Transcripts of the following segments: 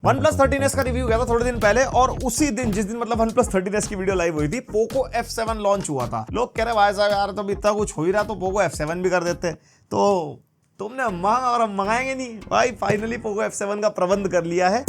OnePlus 13s का review गया था थोड़े दिन पहले और उसी दिन जिस दिन मतलब OnePlus 13s की वीडियो लाइव हुई थी Poco F7 लॉन्च हुआ था। लोग कह रहे भाई साहब यार तो इतना कुछ हो ही रहा तो Poco F7 भी कर देते। तो तुमने मांगा और हम मंगाएंगे नहीं भाई। फाइनली Poco F7 का प्रबंध कर लिया है।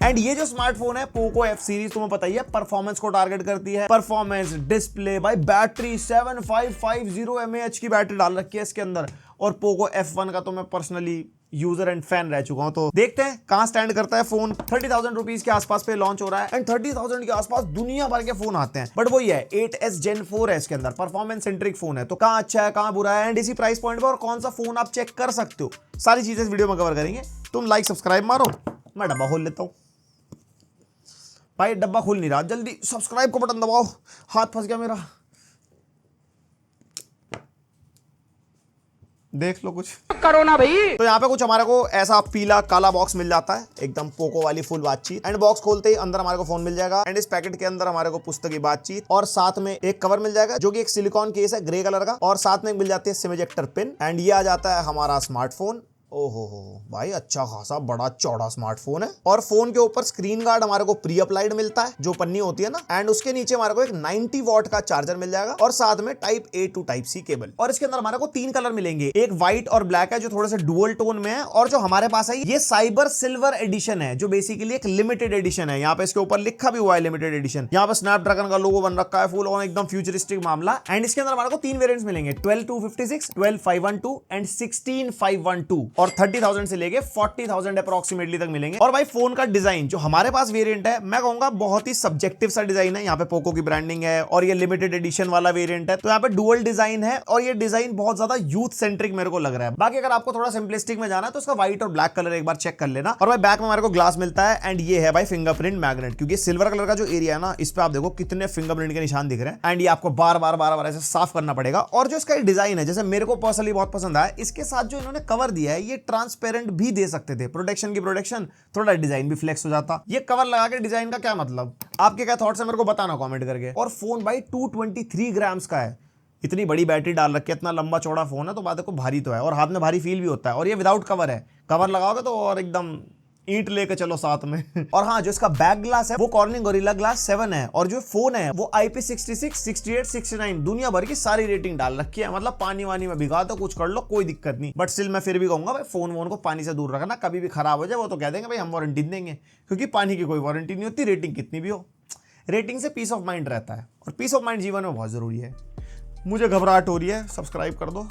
एंड ये जो स्मार्टफोन है Poco F सीरीज तुम्हें पता ही है परफॉर्मेंस को टारगेट करती है। परफॉर्मेंस, डिस्प्ले, भाई बैटरी 7550 mAh की बैटरी डाल रखी है इसके अंदर। और Poco F1 का तो मैं पर्सनली यूजर एंड फैन रह चुका हूं। तो देखते हैं कहां स्टैंड करता है फोन। 30,000 रुपीज के आसपास पे लॉन्च हो रहा है एंड 30,000 के आसपास दुनिया भर के फोन आते हैं। बट वही है 8s Gen 4 है इसके अंदर, परफॉर्मेंस सेंट्रिक फोन है। तो कहां अच्छा है कहां बुरा है एंड इसी प्राइस पॉइंट पर और कौन सा फोन आप चेक कर सकते हो, सारी चीजें इस वीडियो में कवर करेंगे। तुम लाइक सब्सक्राइब मारो, मैं डब्बा खोल लेता हूं। भाई डब्बा खुल नहीं रहा, जल्दी सब्सक्राइब को बटन दबाओ, हाथ फंस गया मेरा। देख लो कुछ करो ना भाई। तो यहाँ पे कुछ हमारे को ऐसा पीला काला बॉक्स मिल जाता है, एकदम पोको वाली फुल बातचीत। एंड बॉक्स खोलते ही अंदर हमारे को फोन मिल जाएगा एंड इस पैकेट के अंदर हमारे को पुस्तक की बातचीत और साथ में एक कवर मिल जाएगा जो कि एक सिलिकॉन केस है ग्रे कलर का और साथ में मिल जाती है सिम इजेक्टर पिन। एंड ये आ जाता है हमारा स्मार्टफोन। ओहो भाई अच्छा खासा बड़ा चौड़ा स्मार्टफोन है और फोन के ऊपर स्क्रीन गार्ड हमारे को प्री अप्लाइड मिलता है जो पन्नी होती है ना। एंड उसके नीचे हमारे को एक 90 वॉट का चार्जर मिल जाएगा और साथ में type A to type C cable. और इसके अंदर हमारे को 3 कलर मिलेंगे, एक व्हाइट और ब्लैक है जो थोड़े से डुअल टोन में है और जो हमारे पास है ये साइबर सिल्वर एडिशन है जो बेसिकली एक लिमिटेड एडिशन है। यहाँ पे इसके ऊपर लिखा भी हुआ है लिमिटेड एडिशन। यहाँ पे स्नैपड्रैगन का लोगो बन रखा है फुल ऑन एकदम फ्यूचरिस्टिक मामला। एंड इसके अंदर हमारे को 3 वेरिएंट्स मिलेंगे, 12256, 12512 एंड 16512 और 30,000 से लेके 40,000 अप्रोक्सीमेटली तक मिलेंगे। और भाई फोन का डिजाइन जो हमारे पास वेरिएंट है मैं कहूंगा बहुत ही सब्जेक्टिव सा डिजाइन है। यहाँ पे पोको की ब्रांडिंग है और ये लिमिटेड एडिशन वाला वेरिएंट है तो यहाँ पे डुअल डिजाइन है और ये डिजाइन बहुत ज्यादा यूथ सेंट्रिक मेरे को लग रहा है। बाकी अगर आपको थोड़ा सिंपलिस्टिक में जाना है तो उसका व्हाइट और ब्लैक कलर एक बार चेक कर लेना। और भाई बैक में हमारे को ग्लास मिलता है एंड ये है भाई फिंगरप्रिंट मैग्नेट, क्योंकि सिल्वर कलर का जो एरिया है ना इस पे आप देखो कितने फिंगरप्रिंट के निशान दिख रहे हैं एंड ये आपको बार बार ऐसे साफ करना पड़ेगा। और जो इसका डिजाइन है जैसे मेरे को पर्सनली बहुत पसंद आया, इसके साथ जो इन्होंने कवर दिया है ये ट्रांसपेरेंट भी दे सकते थे। प्रोटेक्शन की प्रोटेक्शन, थोड़ा डिजाइन भी फ्लेक्स हो जाता। ये कवर लगा के डिजाइन का क्या मतलब, आपके क्या थॉट्स है मेरे को बताना कमेंट करके। और फोन भाई 223 ग्राम्स का है, इतनी बड़ी बैटरी डाल रखी है, इतना लंबा चौड़ा फोन है तो बात है को भारी तो है और हाथ में भारी फील भी होता है। और ये विदाउट कवर है, कवर लगाओगे तो और एकदम ईंट लेके चलो साथ में। और हाँ जो इसका बैक ग्लास है वो कॉर्निंग गोरिल्ला ग्लास 7 है और जो फोन है वो IP66, 68, 69 दुनिया भर की सारी रेटिंग डाल रखी है। मतलब पानी वानी में भिगा दो कुछ कर लो कोई दिक्कत नहीं। बट स्टिल मैं फिर भी कहूंगा भाई फोन वोन को पानी से दूर रखना, कभी भी खराब हो जाए वो तो कह देंगे भाई हम वारंटी देंगे, क्योंकि पानी की कोई वारंटी नहीं होती रेटिंग कितनी भी हो। रेटिंग से पीस ऑफ माइंड रहता है और पीस ऑफ माइंड जीवन में बहुत जरूरी है। मुझे घबराहट हो रही है, सब्सक्राइब कर दो,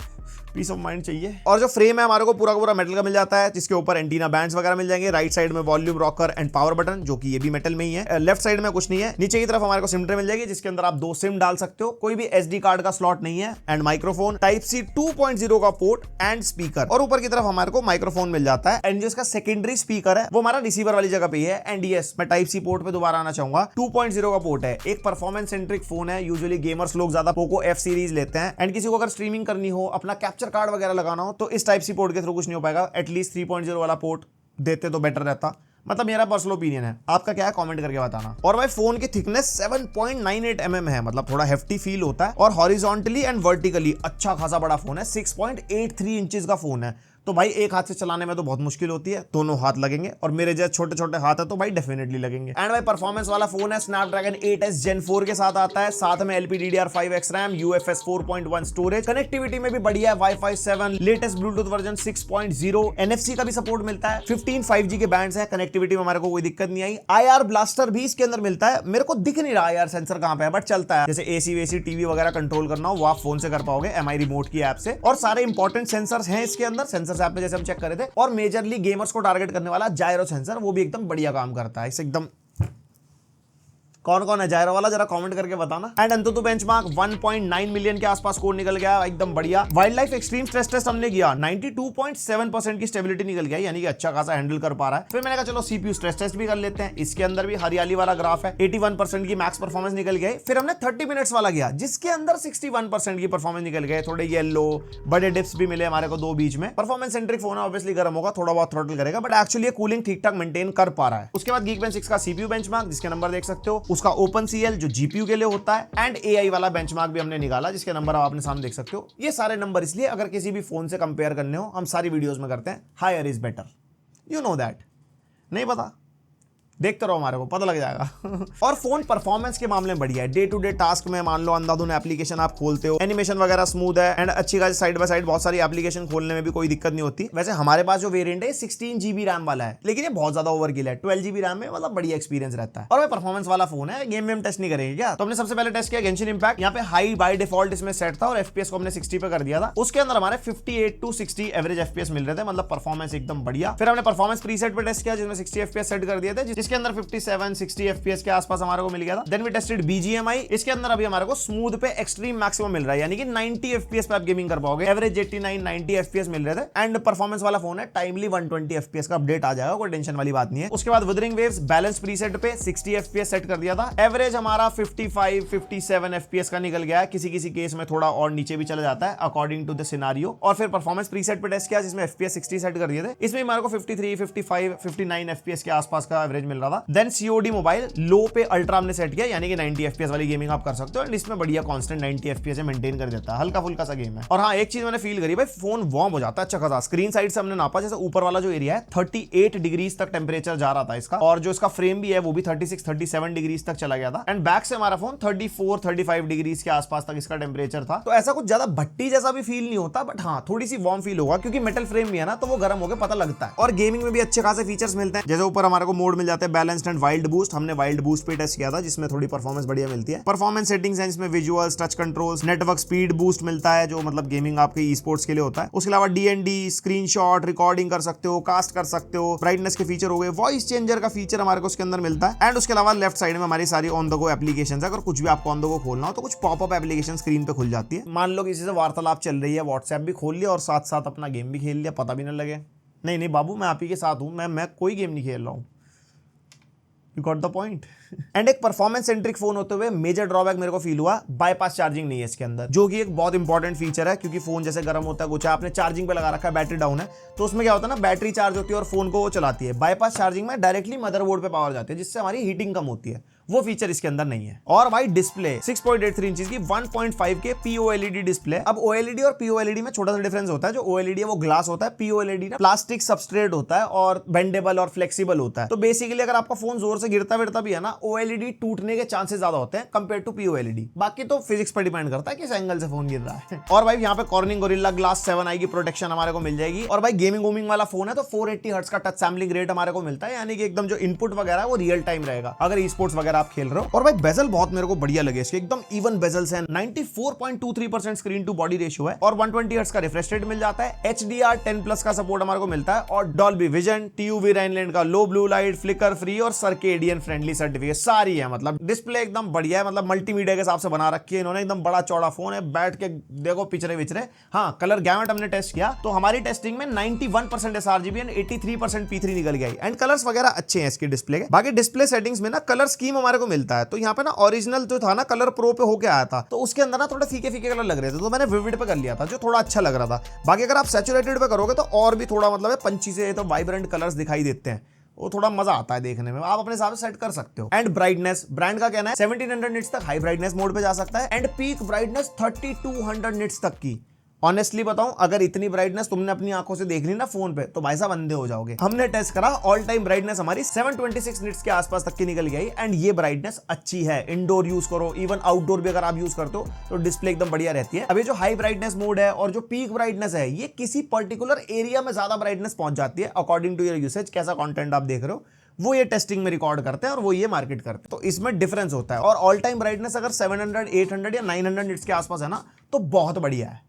पीस ऑफ माइंड चाहिए। और जो फ्रेम है हमारे को पूरा का पूरा मेटल का मिल जाता है जिसके ऊपर एंटीना बैंड्स वगैरह मिल जाएंगे। राइट साइड में volume rocker and power button जो कि ये भी मेटल में ही है। लेफ्ट साइड में कुछ नहीं है। नीचे की तरफ हमारे को सिम ट्रे मिल जाएगी जिसके अंदर आप 2 सिम डाल सकते हो, कोई भी SD कार्ड का स्लॉट नहीं है। एंड माइक्रोफोन टाइप C 2.0 का पोर्ट एंड स्पीकर। और ऊपर की तरफ हमारे को माइक्रोफोन मिल जाता है एंड जो इसका सेकेंडरी स्पीकर है वो हमारा रिसीवर वाली जगह पे ही है। एंड यस मैं टाइप C पोर्ट पे दोबारा आना चाहूंगा, 2.0 का पोर्ट है। एक परफॉर्मेंस सेंट्रिक फोन है, यूजुअली गेमर्स लोग ज्यादा Poco F सीरीज लेते हैं एंड किसी को अगर स्ट्रीमिंग करनी हो, अपना कैप्चर कार्ड वगैरह लगाना हो तो इस टाइप सी पोर्ट के थ्रू कुछ नहीं हो पाएगा। एटलीस्ट 3.0 वाला पोर्ट देते तो बेटर रहता, मतलब मेरा पर्सनल ओपिनियन है। आपका क्या है कमेंट करके बताना। और भाई फोन की थिकनेस 7.98 mm है, मतलब थोड़ा हेफ्टी फील होता है और हॉरिजॉन्टली एंड वर्टिकली अच्छा खासा बड़ा फोन है। 6.83 इंचेस का फोन है तो भाई एक हाथ से चलाने में तो बहुत मुश्किल होती है, दोनों हाथ लगेंगे और मेरे जैसे छोटे छोटे हाथ है तो भाई डेफिनेटली लगेंगे। एंड भाई परफॉर्मेंस वाला फोन है, स्नैपड्रैगन 8s Gen 4 के साथ आता है, साथ में LPDDR5X RAM, UFS 4.1 storage, connectivity में भी बढ़िया है, Wi-Fi 7, latest Bluetooth version 6.0, NFC का भी सपोर्ट मिलता है, 15 5G के बैंड्स है। कनेक्टिविटी में हमारे को कोई दिक्कत नहीं आई। IR ब्लास्टर भी इसके अंदर मिलता है, मेरे को दिख नहीं रहा IR सेंसर कहां पे है बट चलता है। जैसे AC वेसी टीवी वगैरह कंट्रोल करना हो वो आप फोन से कर पाओगे MI रिमोट की ऐप से। और सारे इंपॉर्टेंट सेंसर्स हैं इसके अंदर, सेंसर्स ऐप में जैसे हम चेक करे थे। और मेजरली गेमर्स को टारगेट करने वाला जायरो सेंसर वो भी एकदम बढ़िया काम करता है। इसे एकदम कौन कौन है जायरो वाला जरा कमेंट करके बताना। एंड अंतुतु बेंचमार्क 1.9 मिलियन के आसपास स्कोर निकल गया, एकदम बढ़िया। Wild Life Extreme stress test हमने किया, 92.7% की स्टेबिलिटी निकल गया, यानी कि अच्छा खासा हैंडल कर पा रहा है। फिर मैंने कहा चलो CPU स्ट्रेस टेस्ट भी कर लेते हैं। इसके अंदर भी हरियाली वाला ग्राफ है, 81% की मैक्स परफॉर्मेंस निकल गई। फिर हमने 30 मिनट्स वाला किया जिसके अंदर 61% की परफॉर्मेंस निकल गए। थोड़े येलो बड़े डिप्स भी मिले हमारे को 2 बीच में। परफॉर्मेंस सेंट्रिक फोन है, ऑब्वियसली गर्म होगा, थोड़ा बहुत थ्रॉटल करेगा बट एक्चुअली कूलिंग ठीक ठाक मेंटेन कर पा रहा है। उसके बाद Geekbench 6 का CPU बेंचमार्क जिसके नंबर देख सकते हो, उसका OpenCL जो GPU के लिए होता है, एंड AI वाला बेंचमार्क भी हमने निकाला जिसके नंबर आप अपने सामने देख सकते हो। ये सारे नंबर इसलिए अगर किसी भी फोन से कंपेयर करने हो, हम सारी वीडियोस में करते हैं higher is better, you know that. नहीं पता, देखते रहो, हमारे को पता लग जाएगा। और फोन परफॉर्मेंस के मामले में बढ़िया है। डे टू डे टास्क में मान लो अंधाधुन एप्लीकेशन आप खोलते हो, एनिमेशन वगैरह स्मूथ है, एंड अच्छी खासी साइड बाय साइड बहुत सारी एप्लीकेशन खोलने में भी कोई दिक्कत नहीं होती। वैसे हमारे पास जो वेरिएंट है 16 GB रैम वाला है, लेकिन ये बहुत ज्यादा ओवरकिल है। 12 GB रैम में मतलब बढ़िया एक्सपीरियंस रहता है। और भाई परफॉर्मेंस वाला फोन है, गेम में हम टेस्ट नहीं करेंगे क्या? तो हमने सबसे पहले टेस्ट किया गेंशिन इंपैक्ट। यहाँ पे हाई बाय डिफॉल्ट इसमें सेट था और FPS को हमने 60 पे कर दिया था। उसके अंदर हमारे 58 to 60 एवरेज FPS मिल रहे थे, मतलब परफॉर्मेंस एकदम बढ़िया। फिर हमने परफॉर्मेंस प्रीसेट पे टेस्ट किया जिसमें 60 FPS सेट कर दिए थे, जिसके अंदर 57 60 FPS के आसपास हमारे को मिल गया था। Then we tested BGMI। इसके अंदर अभी हमारे को स्मूथ पे एक्सट्रीम मैक्सिमम मिल रहा है, यानी कि 90 FPS पे आप गेमिंग कर पाओगे। एवरेज 89 90 FPS मिल रहे थे। एंड परफॉर्मेंस वाला फोन है, टाइमली 120 FPS का अपडेट आ जाएगा, कोई टेंशन वाली बात नहीं है। उसके बाद विदरिंग वेव्स बैलेंस प्रीसेट पे 60 FPS सेट कर दिया था। एवरेज हमारा 55 57 FPS का निकल गया है, किसी किसी केस में थोड़ा और नीचे भी चला जाता है अकॉर्डिंग टू द सिनेरियो। और फिर परफॉर्मेंस प्रीसेट पे टेस्ट किया जिसमें FPS 60 सेट कर दिए थे। इसमें हमारे को 53 55 59 FPS के आसपास का एवरेज मिल रहा था। देन COD मोबाइल लो पे अल्ट्रा हमने सेट किया, यानी कि 90 FPS वाली गेमिंग आप कर सकते हो, एंड इसमें बढ़िया कांस्टेंट 90 FPS मेंटेन कर देता है, हल्का फुल्का सा गेम है। और हाँ, एक चीज मैंने फील करी भाई, फोन वार्म हो जाता है अच्छा खासा। स्क्रीन साइड से हमने नापा, जैसे ऊपर वाला जो एरिया है 38 डिग्रीज तक टेम्परेचर जा रहा था इसका, और जो इसका फ्रेम भी है वो भी 36 37 डिग्रीज तक चला गया था। एंड बैक से हमारा फोन 34 35 डिग्रीज के आसपास तक इसका टेम्परेचर था। तो ऐसा कुछ ज्यादा भट्टी जैसा भी फील नहीं होता, बट हाँ थोड़ी सी वार्म फील होगा, क्योंकि मेटल फ्रेम भी है ना, तो वो गर्म होकर पता लगता है। और गेमिंग में भी अच्छे खासे फीचर्स मिलते हैं, जैसे ऊपर हमारे को मोड मिल जाते हैं बैलेंस्ड एंड वाइल्ड बूस्ट। हमने वाइल्ड बूस्ट पे टेस्ट किया था जिसमें थोड़ी परफॉर्मेंस बढ़िया मिलती है। परफॉर्मेंस सेटिंग्स हैं जिसमें visuals, touch controls, network speed boost मिलता है, जो मतलब गेमिंग आपके ई स्पोर्ट्स के लिए होता है। उसके अलावा DND, स्क्रीनशॉट, रिकॉर्डिंग कर सकते हो, कास्ट कर सकते हो, ब्राइटनेस के फीचर हो गए, वॉइस चेंजर का फीचर हमारे को उसके अंदर मिलता है। एंड उसके अलावा लेफ्ट साइड में हमारी सारी ऑन द गो एप्लीकेशंस है। अगर कुछ भी आपको ऑन द गो खोलना हो तो कुछ पॉपअप एप्लीकेशन स्क्रीन पे खुल जाती है। मान लो किसी से वार्तालाप चल रही है, व्हाट्सएप भी खोल लिया और साथ साथ अपना गेम भी खेल लिया, पता भी ना लगे। नहीं बाबू, मैं आप ही के साथ हूं, मैं कोई गेम नहीं खेल रहा हूं। You got the point. And एक परफॉर्मेंस सेंट्रिक फोन होते हुए मेजर ड्रॉबैक मेरे को फील हुआ, बाईपास चार्जिंग नहीं है इसके अंदर, जो कि एक बहुत इंपॉर्टेंट फीचर है, क्योंकि फोन जैसे गर्म होता है कुछ है, आपने चार्जिंग पे लगा रखा है, बैटरी डाउन है, तो उसमें क्या होता है ना, बैटरी चार्ज होती है और फोन को वो चलाती है। बाईपास चार्जिंग में डायरेक्टली मदरबोर्ड पे पावर जाती है, जिससे हमारी हीटिंग कम होती है। वो फीचर इसके अंदर नहीं है। और भाई डिस्प्ले 6.83 इंच की 1.5 के POLED डिस्प्ले। अब OLED और POLED में छोटा सा डिफरेंस होता है। जो OLED है वो ग्लास होता है, POLED ना प्लास्टिक सबस्ट्रेट होता है और बेंडेबल और फ्लेक्सिबल होता है। तो बेसिकली अगर आपका फोन जोर से गिरता विरता भी है ना, OLED टूटने के चांसेस ज्यादा होते हैं कंपेयर टू POLED। बाकी तो फिजिक्स पर डिपेंड करता है किस एंगल से फोन गिर रहा है। और भाई यहाँ पे कॉर्निंग गोरिल्ला ग्लास 7 आई की प्रोटेक्शन हमारे को मिल जाएगी। और भाई गेमिंग वूमिंग वाला फोन है तो 480 हर्ट्ज का टच सैम्पलिंग रेट हमारे को मिलता है, यानी कि एकदम जो इनपुट वगैरह है वो रियल टाइम रहेगा अगर ई स्पोर्ट्स वगैरह आप खेल रहे हो। और भाई बेजल बहुत मेरे को बढ़िया लगे इसके, एकदम इवन बेजल्स हैं। 94.23% स्क्रीन टू बॉडी रेशियो है और 120 हर्ट्ज का रिफ्रेश रेट मिल जाता है। HDR 10+ का सपोर्ट हमारे को मिलता है और डॉल्बी विजन, TUV राइनलैंड का लो ब्लू लाइट, फ्लिकर फ्री और सर्केडियन फ्रेंडली सर्टिफिकेट सारी है। मतलब डिस्प्ले एकदम बढ़िया है, मतलब मल्टीमीडिया के हिसाब से बना रखी है इन्होंने। एकदम बड़ा चौड़ा फोन है, बैठ के देखो पिछड़े विचरे। हाँ, कलर गैमेट हमने टेस्ट किया तो हमारी टेस्टिंग में 91% sRGB एंड 83% P3 निकल गई। एंड कलर्स वगैरह अच्छे हैं इसके डिस्प्ले के। बाकी डिस्प्ले सेटिंग्स में ना कलर स्कीम हमारे को मिलता है, तो यहाँ पे ना ओरिजिनल जो था ना कलर प्रो पे होके आया था, तो उसके अंदर ना थोड़े फीके फीके कलर लग रहे थे, तो मैंने विविड पे कर लिया था जो थोड़ा अच्छा लग रहा था। बाकी अगर आप सैचुरेटेड पे करोगे तो और भी थोड़ा मतलब पंची से तो वाइब्रेंट कलर्स दिखाई देते हैं, वो थोड़ा मजा आता है देखने में। आप अपने हिसाब से सेट कर सकते हो। एंड ब्राइटनेस, ब्रांड का कहना है 1700 निट्स तक हाई ब्राइटनेस मोड पे जा सकता है एंड पीक ब्राइटनेस 3200 निट्स तक की। ऑनेस्टली बताऊं, अगर इतनी ब्राइटनेस तुमने अपनी आंखों से देख ली ना फोन पे, तो भाई साहब अंधे हो जाओगे। हमने टेस्ट करा, ऑल टाइम ब्राइटनेस हमारी 726 निट्स के आसपास तक की निकल गई एंड ये ब्राइटनेस अच्छी है। इंडोर यूज करो, इवन आउटडोर भी अगर आप यूज करते हो तो डिस्प्ले एकदम बढ़िया रहती है। अब ये जो हाई ब्राइटनेस मोड है और जो पीक ब्राइटनेस है, ये किसी पर्टिकुलर एरिया में ज्यादा ब्राइटनेस पहुंच जाती है अकॉर्डिंग टू योर यूसेज, कैसा कंटेंट आप देख रहे हो वो ये टेस्टिंग में रिकॉर्ड करते हैं और वो ये मार्केट करते हैं, तो इसमें डिफरेंस होता है। और ऑल टाइम ब्राइटनेस अगर 700, 800 या 900 निट्स के आसपास है ना, तो बहुत बढ़िया है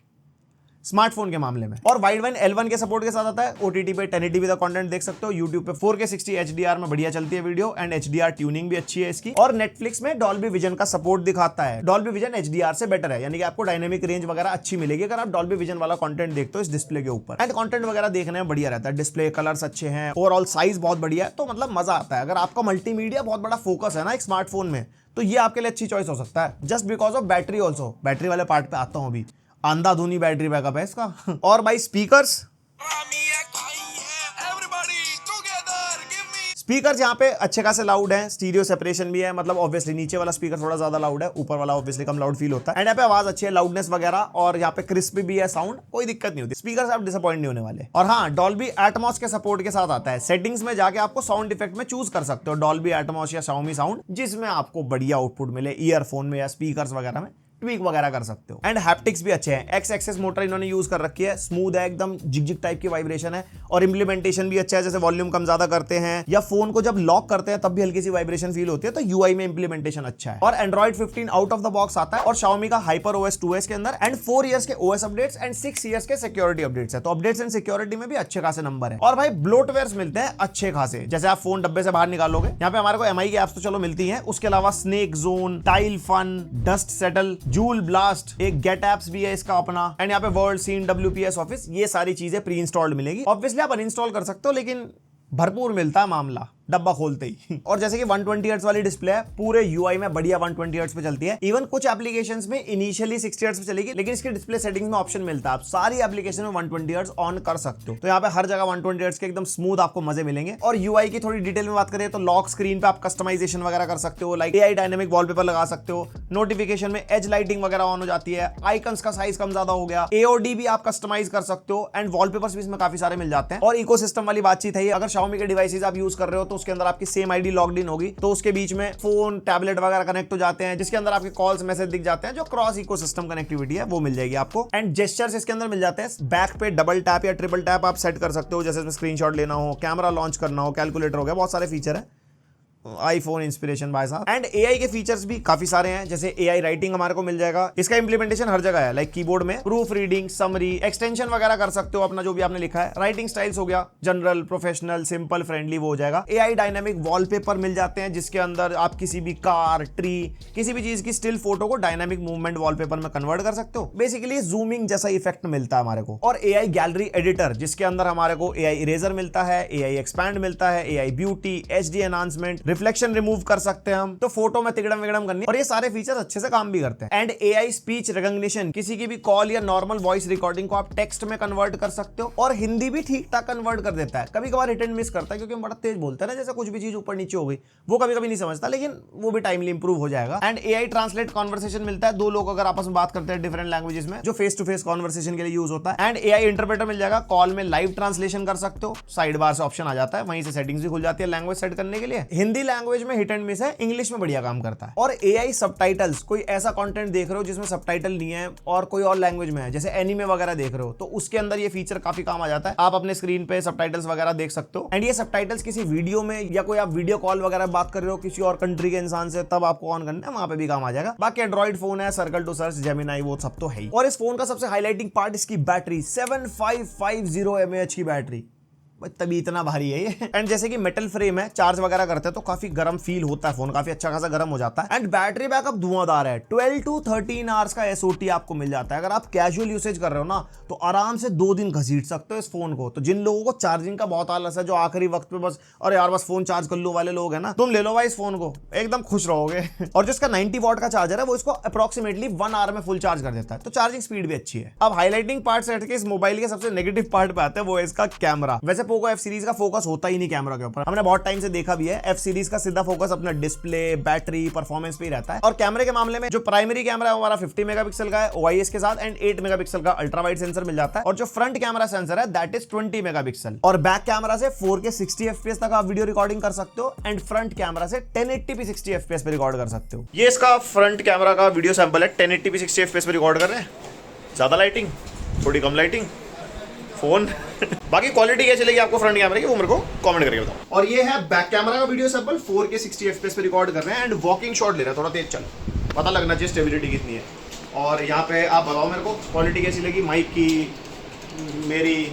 स्मार्टफोन के मामले में। और वाइड वाइन L1 के सपोर्ट के साथ आता है। OTT पे 1080p का कंटेंट देख सकते हो, YouTube पे 4K 60 HDR में बढ़िया चलती है वीडियो एंड HDR ट्यूनिंग भी अच्छी है इसकी। और Netflix में डॉल्बी विजन का सपोर्ट दिखाता है। डॉल्बी विजन HDR से बेटर है, यानी कि आपको डायनेमिक रेंज वगैरह अच्छी मिलेगी अगर आप डॉल्बी विजन वाला कंटेंट देखते हो इस डिस्प्ले के ऊपर। एंड कंटेंट वगैरह देखने में बढ़िया रहता है, डिस्प्ले कलर्स अच्छे हैं, ओवरऑल साइज बहुत बढ़िया है, तो मतलब मजा आता है। अगर आपका मल्टीमीडिया बहुत बड़ा फोकस है ना एक स्मार्टफोन में, तो ये आपके लिए अच्छी चॉइस हो सकता है। Just because of battery also, battery वाले पार्ट पे आता हूं अभी, अंधाधुनी बैटरी बैकअप है इसका। और भाई स्पीकर यहाँ पे अच्छे खासे लाउड है, स्टीरियो सेपरेशन भी है, मतलब ऑब्वियसली नीचे वाला स्पीकर थोड़ा ज्यादा लाउड है, ऊपर वाला ऑब्वियसली कम लाउड फील होता है। एंड यहाँ पे आवाज अच्छी है, लाउडनेस वगैरह, और यहाँ पे क्रिस्प भी है साउंड, कोई दिक्कत नहीं होती, स्पीकर से आप डिसअपॉइंट नहीं होने वाले। और हाँ, डॉल्बी एटमॉस के सपोर्ट के साथ आता है। सेटिंग्स में जाके आपको साउंड इफेक्ट में चूज कर सकते हो डॉल्बी एटमॉस या Xiaomi साउंड, जिसमें आपको बढ़िया आउटपुट मिले ईयरफोन में या स्पीकर्स वगैरह में ट्वीक वगैरह कर सकते हो। एंड हैप्टिक्स भी अच्छे हैं, एक्स एक्सेस मोटर इन्होंने यूज कर रखी है, स्मूथ है एकदम, जिग टाइप की वाइब्रेशन है, और इंप्लीमेंटेशन भी अच्छा है। जैसे वॉल्यूम कम ज्यादा करते हैं या फोन को जब लॉक करते हैं तब भी हल्की सी वाइब्रेशन फील होती है, तो यूआई में इंप्लीमेंटेशन अच्छा है। और Android 15 out of the box आता है, और Xiaomi का हाइपर OS 2S के अंदर, एंड 4 इयर्स के OS अपडेट्स एंड 6 इयर्स के सिक्योरिटी अपडेट्स है, तो अपडेट्स एंड सिक्योरिटी में भी अच्छे खासे नंबर है। और भाई ब्लोटवेयर्स मिलते हैं अच्छे खासे, जैसे आप फोन डब्बे से बाहर निकालोगे, यहाँ पे हमारे को MI की एप्स तो चलो मिलती है, उसके अलावा Snake Zone, Tile Fun, Dust Settle, Jewel Blast, एक गेट एप्स भी है इसका अपना, एंड यहाँ पे वर्ल्ड सीन, WPS ऑफिस, ये सारी चीजें प्री इंस्टॉल्ड मिलेगी। ऑब्वियसली आप अनइंस्टॉल कर सकते हो, लेकिन भरपूर मिलता है मामला डब्बा खोलते ही। और जैसे कि 120 हर्ट्ज वाली डिस्प्ले है, पूरे यूआई में बढ़िया 120 हर्ट्ज पे चलती है। इवन कुछ एप्लीकेशंस में इनिशियली 60 हर्ट्ज पे चलेगी, लेकिन इसके डिस्प्ले सेटिंग्स में ऑप्शन मिलता है, आप सारी एप्लीकेशन में 120 हर्ट्ज ऑन कर सकते हो। तो यहाँ पे हर जगह 120 हर्ट्ज के एकदम स्मूथ आपको मजे मिलेंगे। और यूआई की थोड़ी डिटेल में बात करें तो लॉक स्क्रीन पे आप कस्टमाइजेशन वगैरह कर सकते हो, लाइक AI डायनेमिक वॉलपेपर लगा सकते हो, नोटिफिकेशन में एज लाइटिंग वगैरह ऑन हो जाती है, आइकन्स का साइज कम ज्यादा हो गया, AOD भी आप कस्टमाइज कर सकते हो, एंड वॉलपेपर्स भी इसमें काफी सारे मिल जाते हैं। और इकोसिस्टम वाली बातचीत है, अगर Xiaomi के डिवाइसेस आप यूज कर रहे हो तो उसके अंदर आपकी सेम आईडी लॉग्ड इन होगी, तो उसके बीच में फोन, टैबलेट वगैरह कनेक्ट हो जाते हैं, जिसके अंदर आपके कॉल्स, मैसेज दिख जाते हैं, जो क्रॉस इकोसिस्टम कनेक्टिविटी है वो मिल जाएगी आपको। एंड जेस्चर्स इसके अंदर मिल जाते हैं, बैक पे डबल टैप या ट्रिपल टैप आप सेट कर सकते हो, जैसे इसमें स्क्रीनशॉट लेना हो, कैमरा लॉन्च करना हो, कैलकुलेटर हो गया, बहुत सारे फीचर है, आईफोन इंस्पिरेशन भाई साहब। एंड AI के फीचर्स भी काफी सारे हैं, जैसे AI राइटिंग हमारे को मिल जाएगा, इसका इंप्लीमेंटेशन हर जगह है, लाइक कीबोर्ड में प्रूफ रीडिंग, समरी, एक्सटेंशन वगैरह कर सकते हो अपना जो भी आपने लिखा है। राइटिंग स्टाइल्स हो गया जनरल, प्रोफेशनल, सिंपल, फ्रेंडली, वो हो जाएगा। AI डायनामिक वॉलपेपर मिल जाते हैं, जिसके अंदर आप किसी भी कार, ट्री, किसी भी चीज की स्टिल फोटो को डायनामिक मूवमेंट वॉलपेपर में कन्वर्ट कर सकते हो। बेसिकली जूमिंग जैसा इफेक्ट मिलता है हमारे को। और AI गैलरी एडिटर, जिसके अंदर हमारे को AI इरेजर मिलता है, AI एक्सपैंड मिलता है, AI beauty, HD enhancement, reflection remove कर सकते हैं हम, तो फोटो में तिगड़म विगड़म करनी, और ये सारे फीचर्स अच्छे से काम भी करते हैं। एंड AI स्पीच रिकॉग्निशन, किसी की भी कॉल या नॉर्मल वॉइस रिकॉर्डिंग को आप टेक्स्ट में कन्वर्ट कर सकते हो, और हिंदी भी ठीक ठाक कन्वर्ट कर देता है। कभी कभार रिटर्न मिस करता है, क्योंकि हम बड़ा तेज बोलते हैं ना, जैसे कुछ भी चीज ऊपर नीचे हो गई वो कभी कभी नहीं समझता, लेकिन वो भी टाइमली इंप्रूव हो जाएगा। एंड AI ट्रांसलेट कॉन्वर्सेशन मिलता है, दो लोग अगर आपस में बात करते हैं डिफरेंट लैंग्वेजेस में, जो फेस टू फेस कॉन्वर्सेशन के लिए यूज होता है। एंड AI इंटरप्रेटर मिल जाएगा, कॉल में लाइव ट्रांसलेशन कर सकते हो, साइड बार से ऑप्शन आ जाता है, वहीं से सेटिंग्स भी खुल जाती है लैंग्वेज सेट करने के लिए। हिंदी लैंग्वेज में हिट एंड मिस है, इंग्लिश में बढ़िया काम करता है। और AI सबटाइटल्स, कोई ऐसा कंटेंट देख रहे हो जिसमें सबटाइटल नहीं है और कोई और लैंग्वेज में है, जैसे एनीमे वगैरह देख रहे हो, तो उसके अंदर ये फीचर काफी काम आ जाता है, आप अपने स्क्रीन पे सबटाइटल्स वगैरह देख सकते हो। एंड ये सबटाइटल्स किसी वीडियो में या कोई आप वीडियो कॉल वगैरह बात कर रहे हो किसी और कंट्री के इंसान से, तब आपको ऑन करना है, वहां पे भी काम आ जाएगा। बाकी एंड्रॉइड फोन है, सर्कल टू सर्च, जेमिनाई, वो सब तो है ही। और इस फोन का सबसे हाईलाइटिंग पार्ट इसकी बैटरी, 7550 mAh की बैटरी, तभी इतना भारी है ये। एंड जैसे कि मेटल फ्रेम है, चार्ज वगैरह करते हैं तो काफी गर्म फील होता है, फोन काफी अच्छा खासा गर्म हो जाता है। एंड बैटरी बैकअप धुआंधार है, 12 to 13 आवर्स का SOT आपको मिल जाता है। अगर आप कैजुअल यूसेज कर रहे हो ना, तो आराम से 2 दिन घसीट सकते हो इस फोन को। तो जिन लोगों को चार्जिंग का बहुत आलस है, जो आखिरी वक्त पे बस अरे यार बस फोन चार्ज कर लो वाले लोग हैं ना, तुम ले लो भाई इस फोन को, एकदम खुश रहोगे। और जिसका 90 वॉट का चार्जर है, वो इसको अप्रोक्सीमेटली 1 आवर में फुल चार्ज कर देता है, तो चार्जिंग स्पीड भी अच्छी है। अब हाईलाइटिंग पार्ट से हटके इस मोबाइल के सबसे नेगेटिव पार्ट पे आते हैं, वो है इसका कैमरा। वैसे पोको F सीरीज का फोकस होता ही नहीं कैमरा के ऊपर, हमने बहुत टाइम से देखा भी है। F सीरीज का सीधा फोकस अपना डिस्प्ले, बैटरी, परफॉर्मेंस पे ही रहता है। और कैमरे के मामले में जो प्राइमरी कैमरा है हमारा 50 मेगापिक्सल का है OIS के साथ, एंड 8 मेगापिक्सल का अल्ट्रा वाइड सेंसर मिल जाता है। और जो फ्रंट कैमरा सेंसर है दैट इज 20 मेगापिक्सल। और बैक कैमरा से 4K 60 FPS तक आप वीडियो रिकॉर्डिंग कर सकते हो, एंड फ्रंट कैमरा से 1080p 60 FPS पे रिकॉर्ड कर सकते हो। ये इसका फ्रंट कैमरा का वीडियो सैंपल है, 1080p 60 FPS पे रिकॉर्ड कर रहे हैं। ज्यादा लाइटिंग, थोड़ी कम लाइटिंग, फोन बाकी क्वालिटी क्या चलेगी आपको फ्रंट कैमरे की, वो मेरे को कमेंट करके बताओ। और ये है बैक कैमरा का वीडियो सैंपल, 4K 60 FPS पे रिकॉर्ड कर रहे हैं, एंड वॉकिंग शॉट ले रहे हैं, थोड़ा तेज चल, पता लगना चाहिए स्टेबिलिटी कितनी है। और यहाँ पे आप बताओ मेरे को क्वालिटी कैसी लगी माइक की, मेरी।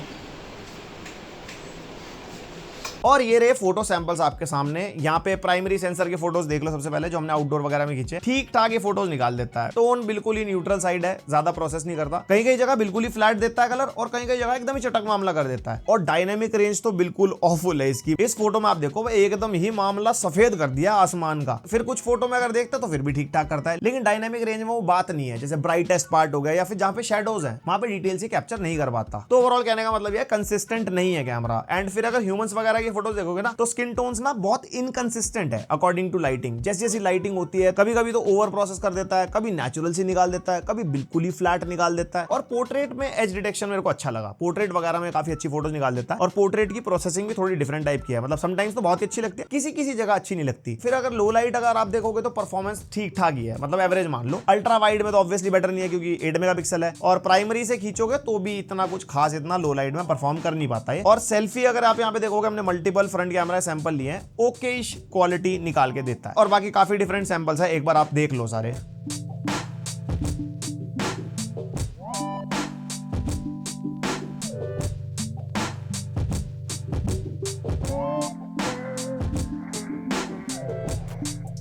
और ये रहे फोटो सैंपल्स आपके सामने। यहाँ पे प्राइमरी सेंसर के फोटोज देख लो सबसे पहले, जो हमने आउटडोर वगैरह में खींचे, ठीक ठाक ये फोटोज निकाल देता है। टोन बिल्कुल ही न्यूट्रल साइड है, ज्यादा प्रोसेस नहीं करता, कहीं कहीं जगह बिल्कुल ही फ्लैट देता है कलर, और कहीं कहीं जगह एकदम ही चटक मामला कर देता है। और डायनेमिक रेंज तो बिल्कुल ऑफुल है इसकी। इस फोटो में आप देखो एकदम ही मामला सफेद कर दिया आसमान का। फिर कुछ फोटो में अगर देखते तो फिर भी ठीक ठाक करता है, लेकिन डायनेमिक रेंज में वो बात नहीं है। जैसे ब्राइटेस्ट पार्ट हो गया या फिर जहाँ पे शेडोज है, वहां पे डिटेल से कैप्चर नहीं कर पाता। तो ओवरऑल कहने का मतलब ये कंसिस्टेंट नहीं है कैमरा। एंड फिर अगर ह्यूमंस वगैरह की की फोटोज देखोगे ना तो स्किन टोन्स ना बहुत इनकंसिस्टेंट है अकॉर्डिंग टू लाइटिंग। जैसी जैसी लाइटिंग होती है कभी कभी तो ओवर प्रोसेस कर देता है, कभी नेचुरल सी निकाल देता है, कभी बिल्कुल ही फ्लैट निकाल देता है। और पोर्ट्रेट में एज डिटेक्शन मेरे को अच्छा लगा, पोर्ट्रेट वगैरह में काफी अच्छी फोटोज निकाल देता है। और पोर्ट्रेट की प्रोसेसिंग भी थोड़ी डिफरेंट टाइप की है, मतलब समटाइम्स तो बहुत अच्छी लगती है, किसी किसी जगह अच्छी नहीं लगती। फिर अगर लो लाइट अगर आप देखोगे तो परफॉर्मेंस ठीक ठाक ही है, मतलब एवरेज मान लो। अल्ट्रा वाइड में तो ऑब्वियसली बेटर नहीं है क्योंकि 8 मेगापिक्सल है, और प्राइमरी से खींचोगे तो भी इतना कुछ खास इतना लो लाइट में परफॉर्म कर नहीं पाता है। और सेल्फी अगर आप यहाँ पे देखोगे हमने मल्टीपल फ्रंट कैमरा सैंपल लिए हैं, ओकेश क्वालिटी निकाल के देता है। और बाकी काफी डिफरेंट सैंपल्स है, एक बार आप देख लो सारे।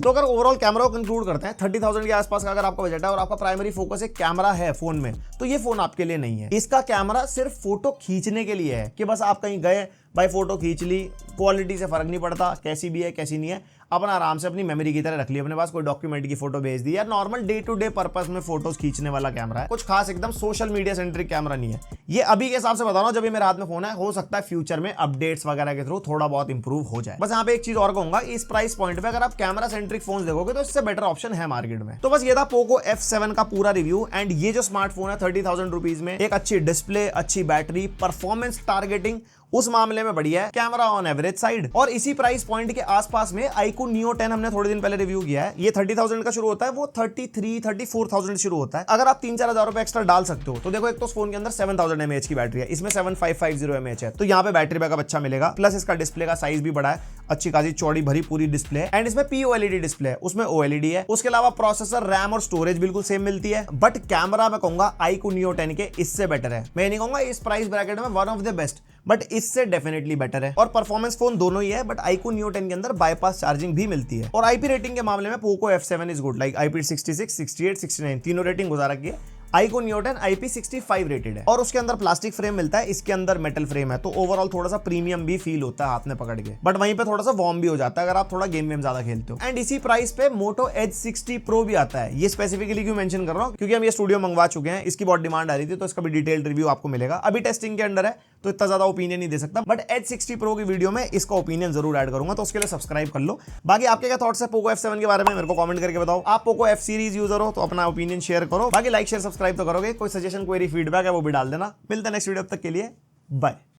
तो अगर ओवरऑल कैमरा को कंक्लूड करते हैं 30,000 के आसपास का अगर आपका बजट है और आपका प्राइमरी फोकस एक कैमरा है फोन में, तो ये फोन आपके लिए नहीं है। इसका कैमरा सिर्फ फोटो खींचने के लिए है कि बस आप कहीं गए भाई फोटो खींच ली, क्वालिटी से फर्क नहीं पड़ता कैसी भी है कैसी नहीं है, अपना आराम से अपनी मेमोरी की तरह रख ली अपने पास, कोई डॉक्यूमेंट की फोटो भेज दी, या normal day to day purpose में फोटोज खींचने वाला कैमरा है। कुछ खास एकदम सोशल मीडिया सेंट्रिक कैमरा नहीं है ये। अभी के हिसाब से बता रहा हूं, जब भी मेरे हाथ में फोन है, हो सकता है फ्यूचर में अपडेट्स वगैरह के थ्रू थोड़ा बहुत इंप्रूव हो जाए। बस यहाँ पे एक चीज और कहूंगा, इस प्राइस पॉइंट पे अगर आप कैमरा सेंट्रिक फोन देखोगे तो इससे बेटर ऑप्शन है मार्केट में। तो बस ये था पोको F7 का पूरा रिव्यू। एंड ये जो स्मार्टफोन है 30,000 रुपीज में, एक अच्छी डिस्प्ले, अच्छी बैटरी, परफॉर्मेंस टारगेटिंग उस मामले में बढ़िया है, कैमरा ऑन एवरेज साइड। और इसी प्राइस पॉइंट के आसपास में iQOO Neo 10 हमने थोड़े दिन पहले रिव्यू किया है। ये 30,000 का शुरू होता है, वो 33-34,000 शुरू होता है। अगर आप 3-4 हजार रुपए एक्स्ट्रा डाल सकते हो तो देखो, एक तो फोन के अंदर 7000 mAh की बैटरी है, इसमें 7550 mAh है, तो यहाँ पे बैटरी बैकअप अच्छा मिलेगा। प्लस इसका डिस्प्ले का साइज भी बड़ा है, अच्छी खासी चौड़ी भरी पूरी डिस्प्ले है। एंड इसमें POLED डिस्प्ले है, उसमें OLED है। उसके अलावा प्रोसेसर, रैम और स्टोरेज बिल्कुल सेम मिलती है। बट कैमरा मैं कहूंगा iQOO Neo 10 के इससे बेटर है। मैं नहीं कहूंगा इस प्राइस ब्रैकेट में one of the best, but इससे डेफिनेटली बेटर है। और परफॉर्मेंस फोन दोनों ही है, बट iQOO Neo 10 के अंदर बाईपास चार्जिंग भी मिलती है। और IP रेटिंग के मामले में Poco F7 is good, like IP66, 68, 69 तीनों रेटिंग गुजार रखी है। iQOO Neo 10 IP65 रेटेड है और उसके अंदर प्लास्टिक फ्रेम मिलता है, इसके अंदर मेटल फ्रेम है, तो ओवरऑल थोड़ा सा प्रीमियम भी फील होता है हाथ में पकड़ के। बट वहीं पे थोड़ा सा वार्म भी हो जाता है अगर आप थोड़ा गेम वेम ज्यादा खेलते हो। एंड इसी प्राइस पे Moto Edge 60 Pro भी आता है। ये स्पेसिफिकली क्यों मेंशन कर रहा हूँ, क्योंकि हम ये स्टूडियो मंगवा चुके हैं, इसकी बहुत डिमांड आ रही थी, तो इसका भी डिटेल्ड रिव्यू आपको मिलेगा। अभी टेस्टिंग के अंडर है तो इतना ज्यादा ओपिनियन नहीं दे सकता, बट Edge 60 Pro की वीडियो में इसका ओपिनियन जरूर ऐड करूंगा, तो उसके लिए सब्सक्राइब कर लो। बाकी आपके क्या थॉट्स है पोको F7 के बारे में, मेरे को कमेंट करके बताओ। आप पोको F सीरीज यूजर हो तो अपना ओपिनियन शेयर करो। बाकी लाइक शेयर सब्सक्राइब तो करोगे, कोई सजेशन, कोई फीडबैक है वो भी डाल देना। मिलते हैं नेक्स्ट वीडियो, तक के लिए बाय।